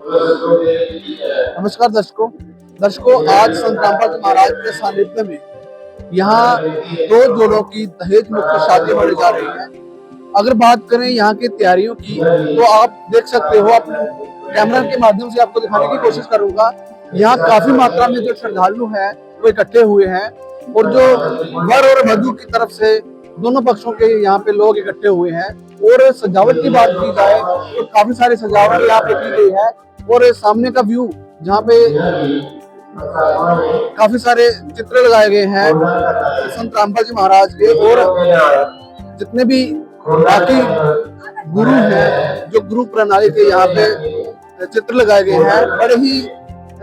नमस्कार दर्शकों, आज संत रामपाल जी महाराज के सानिध्य में यहाँ दो जोड़ों की दहेज मुक्त शादी होने जा रही है। अगर बात करें यहाँ की तैयारियों की, तो आप देख सकते हो, अपने कैमरा के माध्यम से आपको दिखाने की कोशिश करूंगा। यहाँ काफी मात्रा में जो श्रद्धालु हैं वो इकट्ठे हुए हैं, और जो वर और वधू की तरफ से दोनों पक्षों के यहाँ पे लोग इकट्ठे हुए हैं। और सजावट की बात की जाए तो काफी सारी सजावट यहाँ पे की गई है, और सामने का व्यू जहाँ पे काफी सारे चित्र लगाए गए हैं संत रामपाल जी महाराज के, और जितने भी बाकी गुरु हैं, जो गुरु प्रणाली के यहाँ पे चित्र लगाए गए हैं, बड़े ही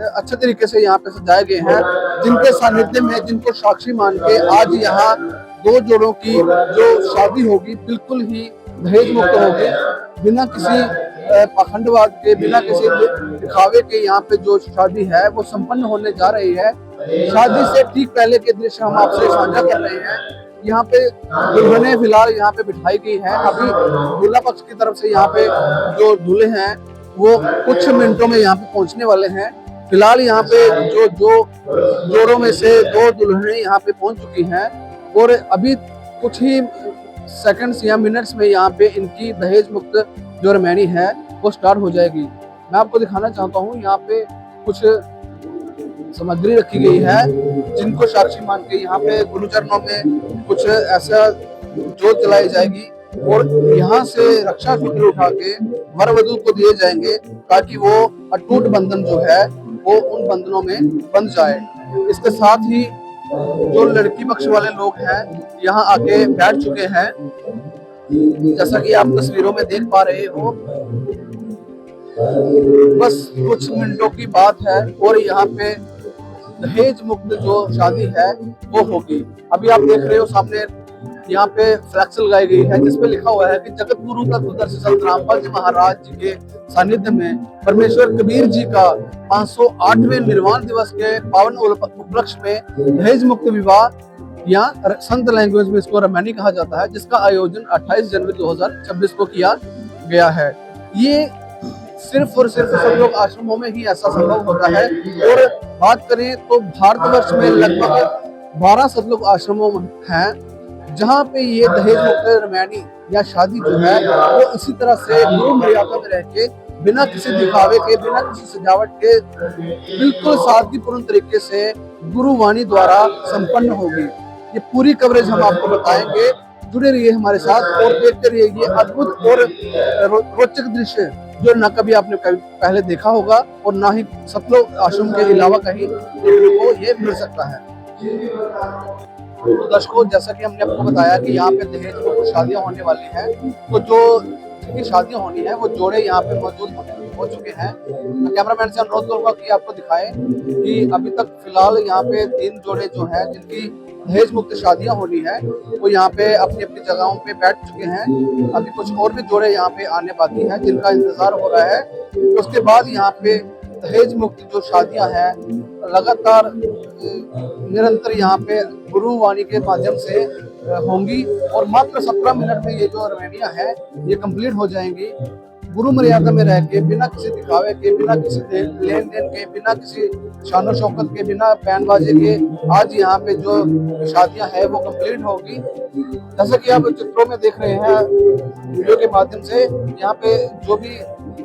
अच्छे तरीके से यहाँ पे सजाए गए हैं, जिनके सानिध्य में, जिनको साक्षी मान के आज यहाँ दो जोड़ों की जो शादी होगी बिल्कुल ही दहेज मुक्त होगी, बिना किसी पाखंडवाद के, बिना किसी दिखावे के। यहाँ पे जो शादी है वो संपन्न होने जा रही है। शादी से ठीक पहले के दृश्य हम आपसे साझा कर रहे हैं। यहाँ पे दुल्हने फिलहाल यहाँ पे बिठाई गई है। अभी दूल्हा पक्ष की तरफ से यहाँ पे जो दूल्हे हैं वो कुछ मिनटों में यहाँ पे पहुंचने वाले हैं। फिलहाल यहाँ पे जो जोड़ों में से दो दुल्हने यहाँ पे पहुंच चुकी हैं, और अभी कुछ ही सेकंड्स या मिनट्स में यहाँ पे इनकी दहेज मुक्त जो रेमेनी है वो स्टार्ट हो जाएगी। मैं आपको दिखाना चाहता हूँ, यहाँ पे कुछ सामग्री रखी गई है, जिनको साक्षी मान के यहाँ पे गुरुचरणों में कुछ ऐसा जोत जलाई जाएगी, और यहाँ से रक्षा सूत्र उठा के वर वधू को दिए जाएंगे, ताकि वो अटूट बंधन जो है वो उन बंधनों में बंध जाए। इसके साथ ही जो लड़की पक्ष वाले लोग हैं यहाँ आके बैठ चुके हैं, जैसा कि आप तस्वीरों में देख पा रहे हो। बस कुछ मिनटों की बात है और यहाँ पे दहेज मुक्त जो शादी है वो होगी। अभी आप देख रहे हो सामने यहाँ पे फ्लैक्स लगाई गई है, जिसपे लिखा हुआ है कि जगत गुरु का दूरदर्शी संत रामपाल जी महाराज जी के सानिध्य में परमेश्वर कबीर जी का 508वें निर्वाण दिवस के पावन उपलक्ष्य में दहेज मुक्त विवाह, या संत लैंग्वेज में इसको रेमेनी कहा जाता है, जिसका आयोजन 28 जनवरी 2026 को किया गया है। ये सिर्फ और सिर्फ सतलोक आश्रमों में ही ऐसा संभव होता है। और बात करें तो भारतवर्ष में लगभग 12 सतलोक आश्रमों हैं, जहाँ पे ये दहेज मुक्त रेमेनी या शादी जो है वो इसी तरह से गुरु मर्यादा में रह के, बिना किसी दिखावे के, बिना किसी सजावट के, बिल्कुल सादगीपूर्ण तरीके से गुरुवाणी द्वारा संपन्न होगी। ये पूरी कवरेज हम आपको बताएंगे, जुड़े रहिए हमारे साथ और देखते रहिए ये अद्भुत और रोचक दृश्य, जो न कभी आपने पहले देखा होगा और ना ही सतलोक आश्रम के अलावा कहीं देखने को ये मिल सकता है। तो दर्शकों, जैसा कि हमने आपको बताया कि यहाँ पे दहेज में शादियां होने वाली हैं, तो जो जिनकी शादियां होनी है वो जोड़े यहाँ पे मौजूद हो चुके हैं। तो कैमरामैन से अनुरोध करूंगा कि आपको दिखाएं कि अभी तक फिलहाल यहाँ पे 3 जोड़े जो हैं जिनकी दहेज मुक्त शादियां होनी है वो यहाँ पे अपनी अपनी जगहों पे बैठ चुके हैं। अभी कुछ और भी जोड़े यहाँ पे आने बाकी हैं, जिनका इंतजार हो रहा है। उसके बाद यहाँ पे दहेज मुक्त जो शादियां हैं लगातार निरंतर यहाँ पे गुरुवाणी के माध्यम से होंगी, और मात्र 17 मिनट में ये जो रेमेनियां है ये कंप्लीट हो जाएंगी। गुरु मर्यादा में रह के, बिना किसी दिखावे के, बिना किसी लेन देन के, बिना किसी शानो शौकत के, बिना बैन बाजे के आज यहाँ पे जो शादियां है वो कंप्लीट होगी। जैसे कि आप चित्रों में देख रहे हैं वीडियो के माध्यम से, यहाँ पे जो भी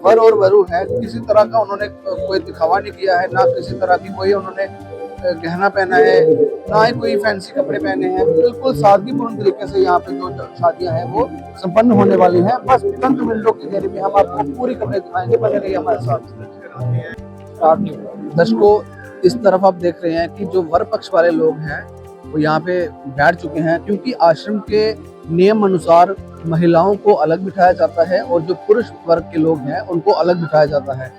वर और वधू है किसी तरह का उन्होंने कोई दिखावा नहीं किया है, ना किसी तरह की कोई उन्होंने गहना पहना है, ना ही कोई फैंसी कपड़े पहने हैं। बिल्कुल सादगीपूर्ण तरीके से यहाँ पे जो शादियां हैं वो संपन्न होने वाली हैं। बस चंद मिनटों की देरी में हम आपको पूरी कपड़े दिखाएंगे, बने रहिए हमारे साथ। दर्शकों, इस तरफ आप देख रहे हैं कि जो वर पक्ष वाले लोग हैं वो यहाँ पे बैठ चुके हैं, क्योंकि आश्रम के नियम अनुसार महिलाओं को अलग बिठाया जाता है और जो पुरुष वर्ग के लोग हैं उनको अलग बिठाया जाता है।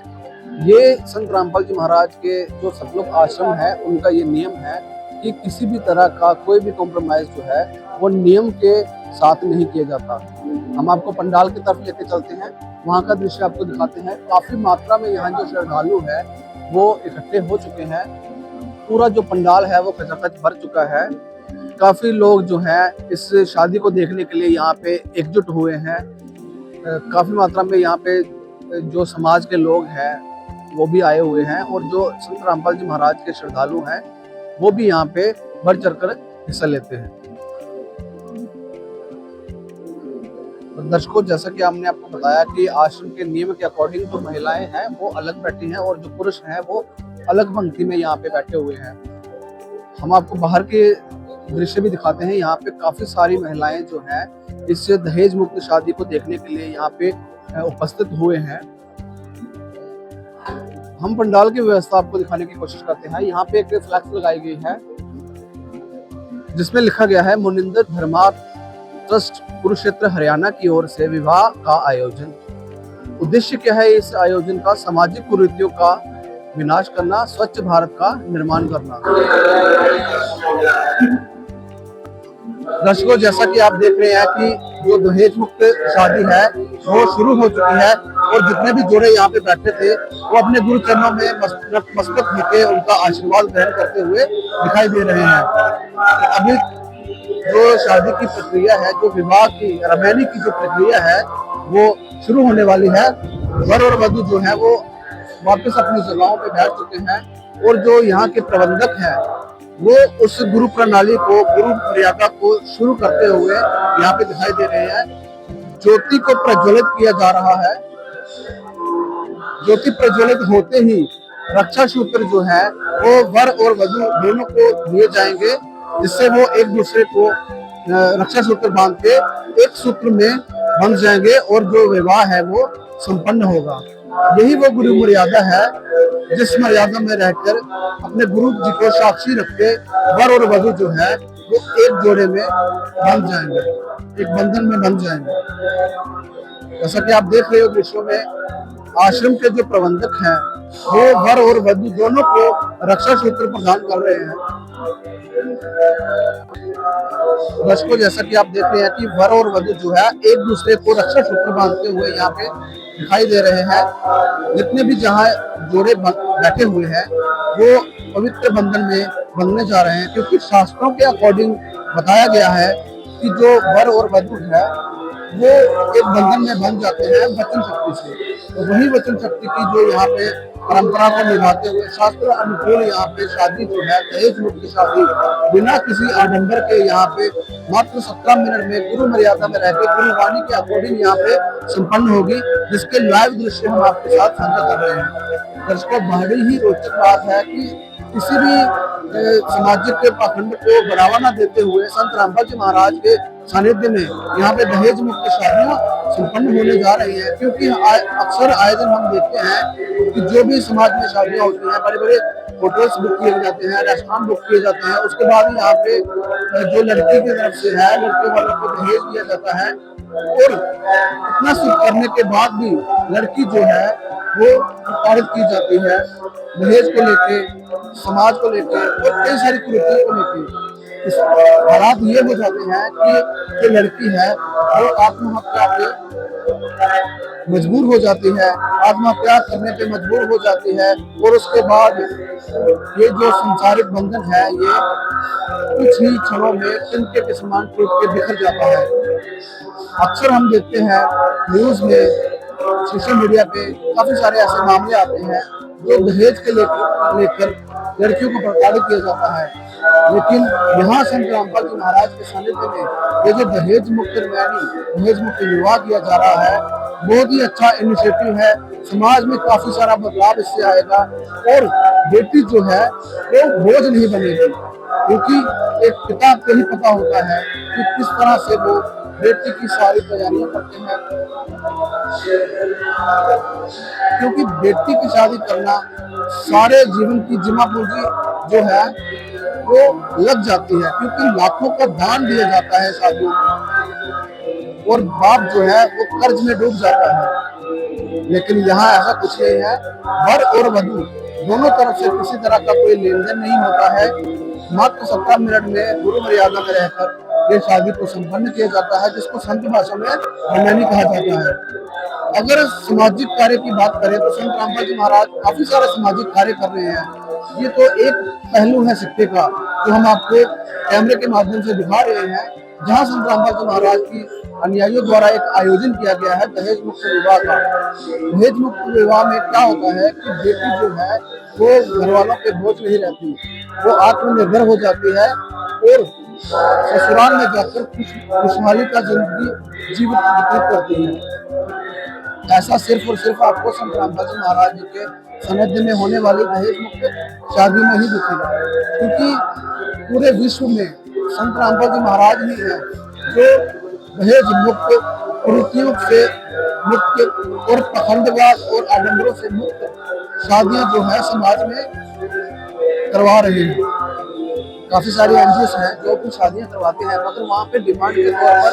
ये संत रामपाल जी महाराज के जो सतलोक आश्रम है उनका ये नियम है कि किसी भी तरह का कोई भी कॉम्प्रोमाइज जो है वो नियम के साथ नहीं किया जाता। हम आपको पंडाल की तरफ लेके चलते हैं, वहाँ का दृश्य आपको दिखाते हैं। काफी मात्रा में यहाँ जो श्रद्धालु है वो इकट्ठे हो चुके हैं। पूरा जो पंडाल है वो खचाखच भर चुका है। काफी लोग जो हैं इस शादी को देखने के लिए यहाँ पे एकजुट हुए हैं। काफी मात्रा में यहाँ पे जो समाज के लोग हैं वो भी आए हुए हैं और जो संत रामपाल जी महाराज के श्रद्धालु हैं वो भी यहाँ पे बढ़ चढ़कर हिस्सा लेते हैं। तो दर्शकों, जैसा कि हमने आपको बताया कि आश्रम के नियम के अकॉर्डिंग जो महिलाएं हैं वो अलग बैठी हैं और जो पुरुष हैं वो अलग पंक्ति में यहाँ पे बैठे हुए हैं। हम आपको बाहर के दृश्य भी दिखाते हैं। यहाँ पे काफी सारी महिलाएं जो हैं इस दहेज मुक्त शादी को देखने के लिए यहाँ पे उपस्थित हुए हैं। हम पंडाल की व्यवस्था आपको दिखाने की कोशिश करते हैं। यहाँ पे एक फ्लैक्स लगाई गई है जिसमें लिखा गया है मुनिंदर धर्मार्थ ट्रस्ट कुरुक्षेत्र हरियाणा की ओर से विवाह का आयोजन। उद्देश्य क्या है इस आयोजन का? सामाजिक कुरीतियों का विनाश करना, स्वच्छ भारत का निर्माण करना। दर्शकों, जैसा कि आप देख रहे हैं कि जो दहेज मुक्त शादी है वो शुरू हो चुकी है और जितने भी जोड़े यहाँ पे बैठे थे वो अपने गुरु चरणों में मस्तक झुके उनका आशीर्वाद ग्रहण करते हुए दिखाई दे रहे हैं। अभी जो शादी की प्रक्रिया है, जो विवाह की रमैनी की जो प्रक्रिया है वो शुरू होने वाली है। वर और वधू जो है वो वापस अपनी जगहों पे बैठ चुके हैं और जो यहाँ के प्रबंधक हैं वो उस गुरु प्रणाली को, गुरु मर्यादा को शुरू करते हुए यहाँ पे दिखाई दे रहे हैं। ज्योति को प्रज्वलित किया जा रहा है। ज्योति प्रज्वलित होते ही रक्षा सूत्र जो है वो वर और वधू दोनों को दिए जाएंगे, जिससे वो एक दूसरे को रक्षा सूत्र बांध के एक सूत्र में बंध जाएंगे और जो विवाह है वो संपन्न होगा। यही वो गुरु मर्यादा है जिस मर्यादा में रहकर अपने गुरु जी को साक्षी रख के वर और वधू जो है वो एक जोड़े में बंध जाएंगे, एक बंधन में बंध जाएंगे। जैसा कि आप देख रहे हो दृश्यों में, आश्रम के जो प्रबंधक हैं वो वर और वधू दोनों को रक्षा सूत्र प्रदान कर रहे हैं। दर्शकों, जैसा कि आप देख रहे हैं कि वर और वधू जो है एक दूसरे को रक्षा सूत्र बांधते हुए यहाँ पे दिखाई दे रहे हैं। जितने भी जहाँ जोड़े बैठे हुए हैं वो पवित्र बंधन में बंधने जा रहे हैं, क्योंकि शास्त्रों के अकॉर्डिंग बताया गया है कि जो वर और वधू है वो एक बंधन में बंध जाते हैं वचन शक्ति से। तो वही वचन शक्ति की जो यहाँ पे परंपरा को निभाते हुए शास्त्र अनुकूल यहाँ पे शादी जो है, दहेज मुक्त शादी बिना किसी आडंबर के यहाँ पे मात्र 17 मिनट में गुरु मर्यादा में रहकर गुरु वाणी के अकॉर्डिंग यहाँ पे संपन्न होगी, जिसके लाइव दृश्य हम आपके साथ साझा कर रहे हैं। दर्शकों, बड़ी ही रोचक बात है कि किसी भी सामाजिक पाखंड को बढ़ावा न देते हुए संत रामपाल जी महाराज के सानिध्य में यहाँ पे दहेज मुक्त शादियां संपन्न होने जा रही है। क्योंकि अक्सर आए दिन हम देखते हैं कि जो भी समाज में शादियां होती हैं, बड़े बड़े होटल्स बुक किए जाते हैं, रेस्टोरेंट बुक किए जाते हैं, उसके बाद यहाँ पे जो लड़की की तरफ से है लड़के वालों को दहेज दिया जाता है और इतना सब करने के बाद भी लड़की जो है वो प्रताड़ित की जाती है दहेज को लेके, समाज को लेके और कई सारी कुरीतियों को लेके। इस हालात ये हो जाते हैं कि जो लड़की है वो आत्महत्या पे मजबूर हो जाती है, आत्महत्या करने पे मजबूर हो जाती है और उसके बाद ये जो संसारिक बंधन है ये कुछ ही क्षणों में तिनके के समान टूट के बिखर जाता है। अक्सर हम देखते हैं न्यूज में, सोशल मीडिया पे काफी सारे ऐसे मामले आते हैं जो दहेज के लेकर लड़कियों को प्रताड़ित किया जाता है। लेकिन यहाँ संत रामपाल जी महाराज के सानिध्य में ये जो दहेज मुक्त दहेज मुक्त विवाह किया जा रहा है, बहुत ही अच्छा इनिशिएटिव है। समाज में काफी सारा बदलाव इससे आएगा और बेटी जो है वो बोझ नहीं बनेगी, क्योंकि एक पिता को ही पता होता है कि किस तरह से वो बेटी की सारी तैयारियां करते हैं। क्योंकि बेटी की शादी करना सारे जीवन की जमा पूंजी जो है वो लग जाती है, क्योंकि लाखों का दान दिया जाता है शादियों में और बाप जो है वो कर्ज में डूब जाता है। लेकिन यहाँ ऐसा कुछ नहीं है। वर और वधू दोनों तरफ से किसी तरह का कोई लेन देन नहीं होता है। मात्र 17 मिनट में गुरु मर्यादा में रहकर ये शादी को संपन्न किया जाता है, जिसको संत भाषा में रमैनी कहा जाता है। अगर सामाजिक कार्य की बात करें तो संत रामपाल जी महाराज काफी सारे सामाजिक कार्य कर रहे हैं। ये तो एक पहलू है सिक्के का जो हम आपको कैमरे के माध्यम से दिखा रहे हैं, जहाँ संत रामपाल जी महाराज की अनुयायियों द्वारा एक आयोजन किया गया है दहेज मुक्त विवाह का। दहेज मुक्त विवाह में क्या होता है कि बेटी जो है वो घर वालों के बोझ नहीं रहती, वो आत्मनिर्भर हो जाती है और ससुराल में जाकर खुशहाली का जिंदगी जीवित व्यतीत करती है। ऐसा सिर्फ और सिर्फ आपको संत रामपाल जी महाराज जी के सानिध्य में होने वाली दहेज मुक्त शादी में ही दिखेगा, क्योंकि पूरे विश्व में संत रामपाल जी महाराज ही है जो दहेज मुक्त, कुरीतियों से मुक्त और पखंडवाद और आडंबरों से मुक्त शादियां जो है समाज में करवा रहे हैं। काफी सारी एनजीओ हैं जो भी शादियां करवाते हैं, मगर वहाँ पे डिमांड के तौर पर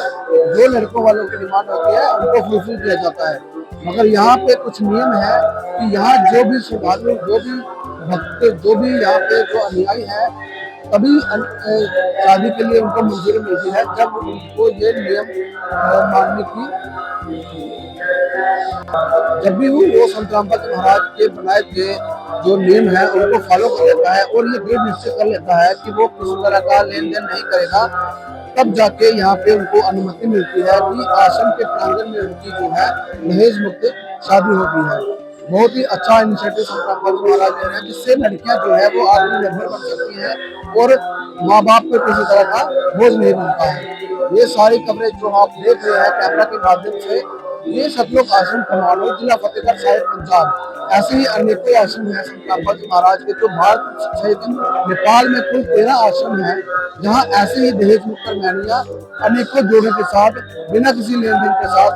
जो लड़कों वालों की डिमांड होती है उनको फुलफिल किया जाता है। मगर यहाँ पे कुछ नियम है कि यहाँ जो भी श्रद्धालु, जो भी भक्त, जो भी यहाँ पे जो अनुयायी है, तभी शादी के लिए उनको मंजूरी मिलती है जब उनको ये नियम मानने की, जब भी वो संत रामपाल जी महाराज के बनाए गए जो नियम है उनको फॉलो कर लेता है और ये दृढ़ निश्चय कर लेता है कि वो किसी तरह का लेन देन नहीं करेगा, तब जाके यहाँ पे उनको अनुमति मिलती है कि आश्रम के प्रांगण में उनकी जो है दहेज मुक्त शादी होती है। बहुत ही अच्छा इनिशिएटिव संत रामपाल जी महाराज ने है, जिससे लड़कियां जो है वो आत्मनिर्भर बन सकती हैं और माँ बाप पे किसी तरह का बोझ नहीं बनता है। ये सारी कवरेज जो आप देख रहे हैं कैमरा के माध्यम से, ये सतलोक आश्रम खमानों, जिला फतेहगढ़ साहिब, पंजाब। ऐसे ही अनेकों आश्रम है संत रामपाल जी महाराज के, जो भारत सहित नेपाल में कुल 13 आश्रम है जहाँ ऐसे ही दहेज मुक्त मैनिया अनेकों जोड़ों के साथ बिना किसी लेन देन के साथ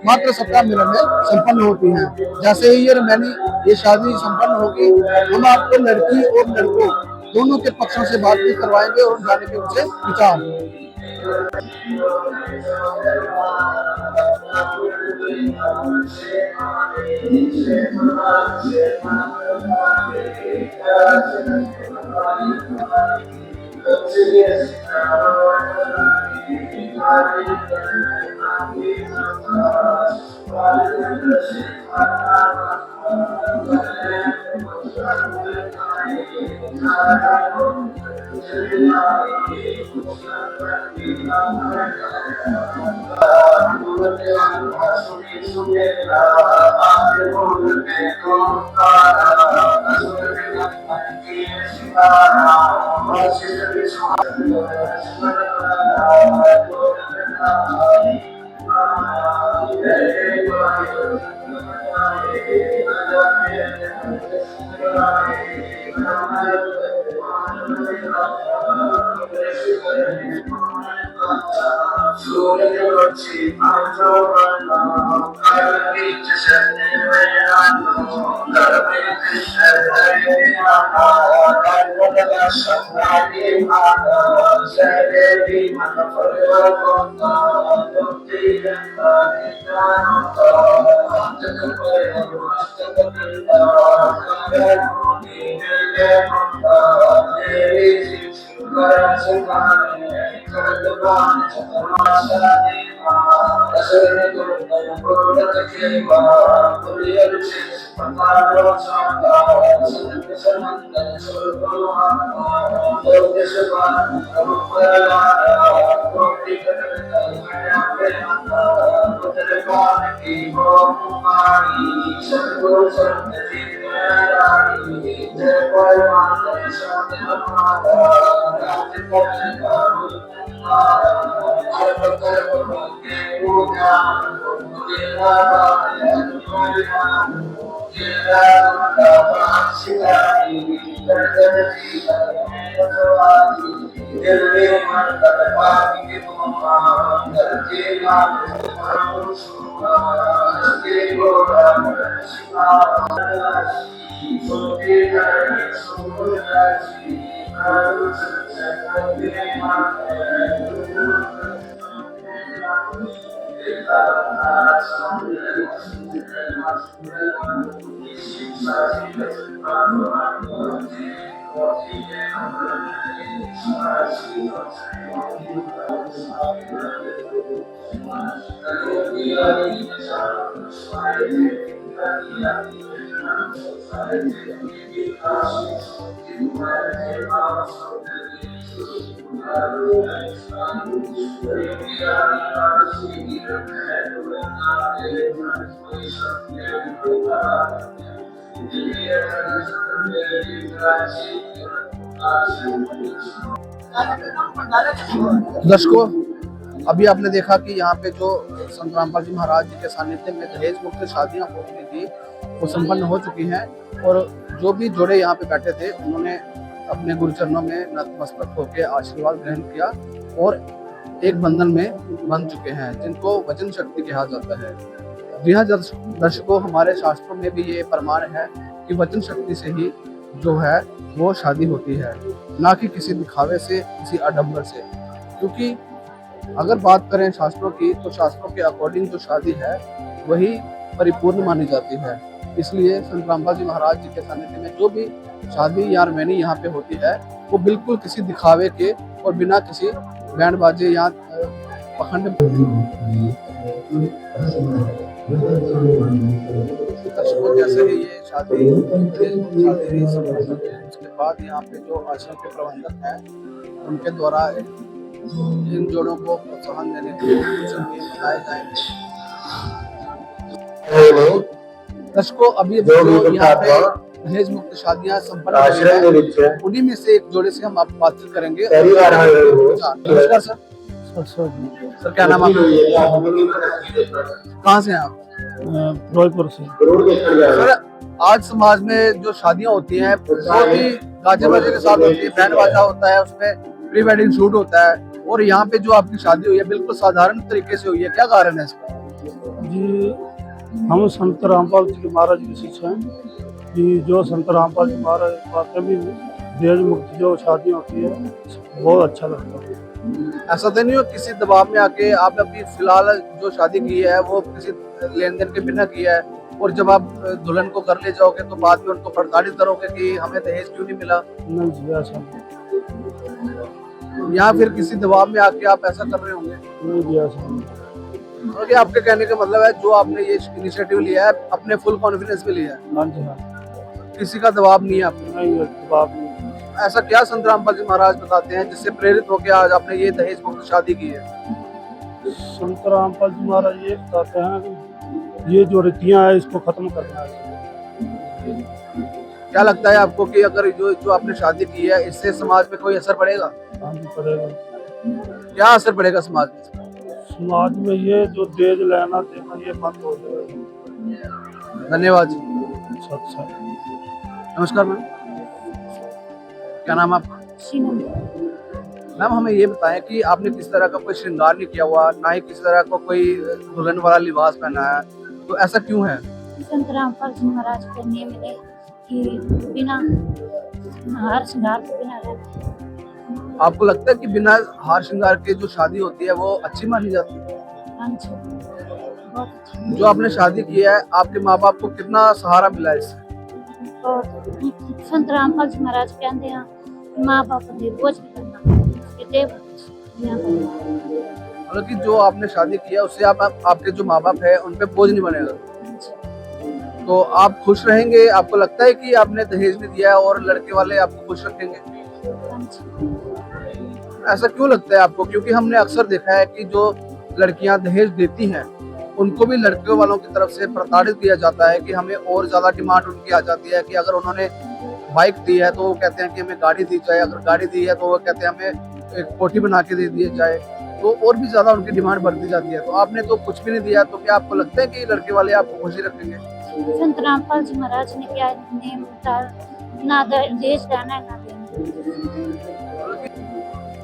मात्र सप्ताह मिलन में संपन्न होती है। जैसे ही ये मैनी ये शादी संपन्न होगी, हम आपको लड़की और लड़कों दोनों के पक्षों से बातचीत करवाएंगे और जाने के उनसे विचार। दर्शकों, अभी आपने देखा कि यहाँ पे जो संत रामपाल जी महाराज जी के सानिध्य में दहेज मुक्त शादियां होती थी वो संपन्न हो चुकी हैं। और जो भी जोड़े यहाँ पे बैठे थे उन्होंने अपने गुरुचरणों में नतमस्तक होकर आशीर्वाद ग्रहण किया और एक बंधन में बंध चुके हैं, जिनको वचन शक्ति कहा जाता है। जी हाँ दर्शकों, हमारे शास्त्रों में भी ये प्रमाण है कि वचन शक्ति से ही जो है वो शादी होती है, ना कि किसी दिखावे से, किसी आडंबर से। क्योंकि अगर बात करें शास्त्रों की, तो शास्त्रों के अकॉर्डिंग जो शादी है वही परिपूर्ण मानी जाती है। इसलिए संत रामपाल जी महाराज जी के सानिध्य में जो भी शादी या रमैनी यहाँ पे होती है वो बिल्कुल किसी दिखावे के और बिना किसी बैंड बाजे या पखंड जैसे ही ये शादी उसके बाद यहाँ पे जो आश्रम के प्रबंधक हैं उनके द्वारा इन जोड़ों को प्रोत्साहन देने के लिए बताए जाएंगे। दर्शकों, अभी जो यहाँ पे दहेज मुक्त शादियां संपन्न हुई हैं, उन्हीं में से एक जोड़े से हम आप बातचीत करेंगे। नमस्कार सर। सर क्या नाम आपका? कहाँ से हैं आप? फिरोजपुर से। सर, आज समाज में जो शादियां होती हैं बहुत ही गाजे बाजे के साथ होती है, बैंड बाजा होता है, उसमें प्री वेडिंग शूट होता है, और यहाँ पे जो आपकी शादी हुई है बिल्कुल साधारण तरीके से हुई है, क्या कारण है इसका? जी, हम संत रामपाल जी महाराज के शिष्य हैं कि जो संत रामपाल जी महाराज वाकई भी दहेज मुक्त जो शादी होती है बहुत अच्छा लगता है। ऐसा तो नहीं हो किसी दबाव में आके आप अभी फिलहाल जो शादी की है वो किसी लेन देन के बिना की है, और जब आप दुल्हन को घर ले जाओगे तो बाद में उनको प्रताड़ित करोगे कि हमें दहेज क्यों नहीं मिला? नहीं जी, ऐसा या फिर किसी दबाव में आके आप ऐसा कर रहे होंगे? नहीं जी, ऐसा नहीं। तो आपके कहने का मतलब है जो आपने ये इनिशिएटिव लिया है अपने फुल कॉन्फिडेंस में लिया है? हाँ जी, हाँ। किसी का दबाव नहीं है आपको? नहीं, दबाव नहीं। ऐसा क्या संत रामपाल जी महाराज बताते हैं जिससे प्रेरित होकर आज आपने ये दहेज मुक्त शादी की है? संत रामपाल जी महाराज ये बताते हैं कि ये जो रीतियां है इसको खत्म करना है। क्या लगता है आपको कि अगर जो आपने शादी की है इससे समाज में कोई असर पड़ेगा? हाँ जी, पड़ेगा। क्या असर पड़ेगा समाज में? समाज में ये जो दहेज लेना देना ये बंद हो जाएगा। धन्यवाद जी। अच्छा। नमस्कार मैम, क्या नाम आपका? मैम, हमें ये बताएं कि आपने किस तरह का कोई श्रृंगार नहीं किया हुआ, ना ही किसी तरह का कोई दुल्हन वाला लिबास पहना है, तो ऐसा क्यों है? संत रामपाल जी महाराज के नियम है कि बिना हार श्रृंगार के बिना रहना। आपको लगता है कि बिना हार श्रृंगार के जो शादी होती है वो अच्छी मानी जाती है? हाँ जी, बहुत अच्छा। जो आपने शादी की है आपके माँ बाप को कितना सहारा मिला है इससे? और संत रामपाल जी महाराज कहते हैं माँ बाप ने बोझ भी करना, मतलब कि जो आपने शादी किया उससे आपके जो माँ बाप है उन पे बोझ नहीं बनेगा। तो आप खुश रहेंगे? आपको लगता है कि आपने दहेज भी दिया है और लड़के वाले आपको खुश रखेंगे? ऐसा क्यों लगता है आपको? क्योंकि हमने अक्सर देखा है कि जो लड़कियां दहेज देती हैं उनको भी लड़के वालों की तरफ से प्रताड़ित किया जाता है कि हमें और ज्यादा डिमांड उनकी आ जाती है कि अगर उन्होंने बाइक दी है तो वो कहते हैं कि हमें गाड़ी दी जाए, अगर गाड़ी दी है तो वो कहते हैं हमें एक कोठी बना के दे दी जाए, तो और भी ज्यादा उनकी डिमांड बढ़ती जाती है। तो आपने तो कुछ भी नहीं दिया, तो क्या आपको लगता है कि लड़के वाले आपको खुशी रखेंगे? संत रामपाल जी महाराज ने क्या नियम ना दहेज देना है ना देना।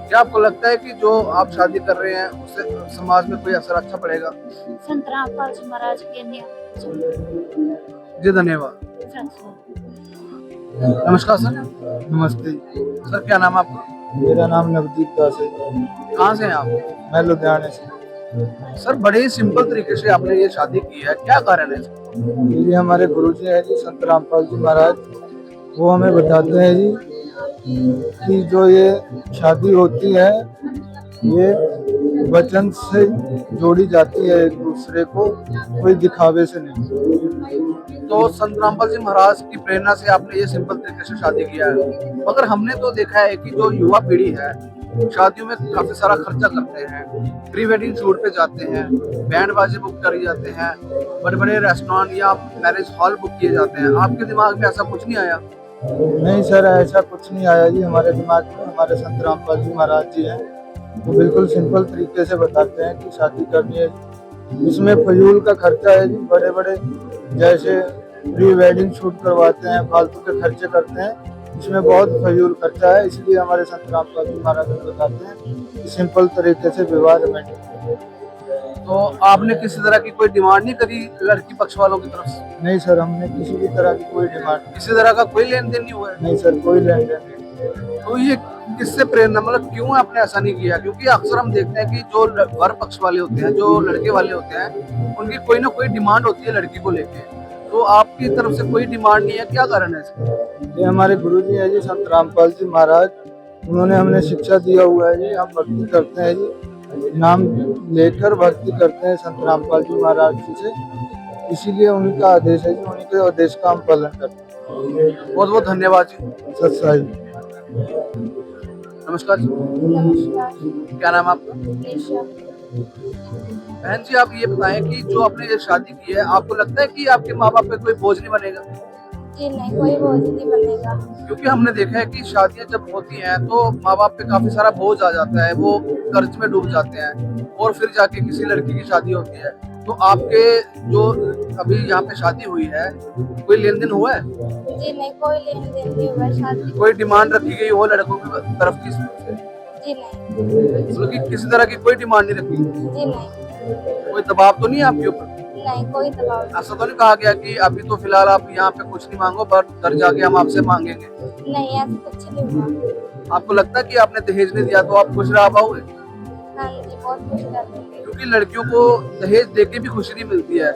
क्या आपको लगता है कि जो आप शादी कर रहे हैं उससे समाज में कोई असर अच्छा पड़ेगा? संत रामपाल जी महाराज के नियम। जी धन्यवाद। नमस्कार सर। नमस्ते सर, क्या नाम आपका? मेरा नाम नवदीप दास है। कहाँ से हैं आप? मैं लुधियाने से। सर, बड़े ही सिंपल तरीके से आपने ये शादी की है, क्या कारण है? ये हमारे गुरुजी हैं जी संत रामपाल जी महाराज, वो हमें बताते हैं जी कि जो ये शादी होती है ये वचन से जोड़ी जाती है एक दूसरे को, कोई दिखावे से नहीं। तो संत रामपाल जी महाराज की प्रेरणा से आपने ये सिंपल तरीके से शादी किया है। मगर हमने तो देखा है कि जो युवा पीढ़ी है शादियों में काफी सारा खर्चा करते हैं, प्री वेडिंग शूट पे जाते हैं, बैंड बाजे बुक करे जाते हैं, बड़े बड़े रेस्टोरेंट या मैरिज हॉल बुक किए जाते हैं। आपके दिमाग में ऐसा कुछ नहीं आया? नहीं सर, ऐसा कुछ नहीं आया जी हमारे दिमाग में। हमारे संत रामपाल जी महाराज जी हैं, वो बिल्कुल सिंपल तरीके से बताते हैं कि शादी करनी है। इसमें फजूल का खर्चा है जी, बड़े बड़े जैसे प्री वेडिंग शूट करवाते हैं, फालतू के खर्चे करते हैं, इसमें बहुत फजूल खर्चा है। इसलिए हमारे संत रामपाल जी महाराज बताते हैं कि सिंपल तरीके से विवाह रमेंट। तो आपने किसी तरह की कोई डिमांड नहीं करी लड़की पक्ष वालों की तरफ से? नहीं सर, हमने किसी भी तरह की कोई डिमांड किसी तरह का कोई लेन देन नहीं हुआ है? नहीं सर, कोई लेन देन नहीं। तो ये किससे प्रेरणा, मतलब क्यों आपने ऐसा नहीं किया? क्योंकि अक्सर हम देखते हैं कि जो वर पक्ष वाले होते हैं, जो लड़के वाले होते हैं, उनकी कोई ना कोई डिमांड होती है लड़की को लेके। तो आपकी तरफ से कोई डिमांड नहीं है, क्या कारण है इसका? ये हमारे गुरु जी है जी, संत रामपाल जी महाराज, उन्होंने हमने शिक्षा दिया हुआ है जी। हम भक्ति करते हैं जी, नाम लेकर भक्ति करते हैं संत रामपाल जी महाराज जी से, इसीलिए उन्हीं का आदेश है जी, उन्हीं के आदेश का हम पालन करते हैं। बहुत बहुत धन्यवाद जी। सत साई। नमस्कार जी, नमस्कार। क्या नाम है आपका? ईशा। बहन जी, आप ये बताएं कि जो आपने ये शादी की है, आपको लगता है कि आपके माँ बाप पे कोई बोझ नहीं बनेगा? जी नहीं, कोई बोझ नहीं बनेगा। क्योंकि हमने देखा है कि शादियां जब होती हैं तो माँ बाप पे काफी सारा बोझ आ जाता है, वो कर्ज में डूब जाते हैं और फिर जाके किसी लड़की की शादी होती है। तो आपके जो अभी यहाँ पे शादी हुई है, कोई लेन देन हुआ है? जी नहीं, कोई लेन देन नहीं हुआ शादी। कोई डिमांड रखी गई हो लड़कों की तरफ की? जी नहीं। मतलब कि किसी तरह की कोई डिमांड नहीं रखी? जी नहीं। कोई दबाव तो नहीं है आपके ऊपर? नहीं, कोई दबाव नहीं। ऐसा तो नहीं कहा गया कि अभी तो फिलहाल आप यहाँ पे कुछ नहीं मांगो, पर घर जाके हम आपसे मांगेंगे? नहीं, ऐसा कुछ नहीं हुआ। आपको लगता है कि आपने दहेज नहीं दिया तो आप खुश रह पाओगे? हाँ जी, बहुत खुश रहते हैं। क्योंकि लड़कियों को दहेज देके भी खुशी नहीं मिलती है।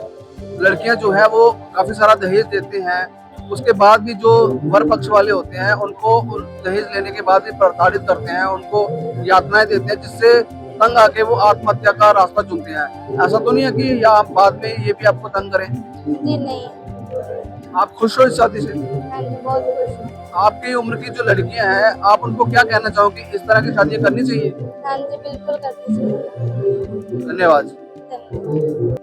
लड़कियां जो है वो काफी सारा दहेज देते हैं, उसके बाद भी जो वर पक्ष वाले होते हैं उनको दहेज लेने के बाद भी प्रताड़ित करते हैं, उनको यातनाएं देते हैं, जिससे तंग आके वो आत्महत्या का रास्ता चुनते हैं। ऐसा तो नहीं है कि या बाद में ये भी आपको तंग करें? जी नहीं। आप खुश हो इस शादी से? हाँ जी, बहुत खुश हूँ। आपकी उम्र की जो लड़कियां हैं, आप उनको क्या कहना चाहोगे? इस तरह की शादियां करनी चाहिए? हाँ जी, बिल्कुल करनी चाहिए। धन्यवाद। धन्यवाद।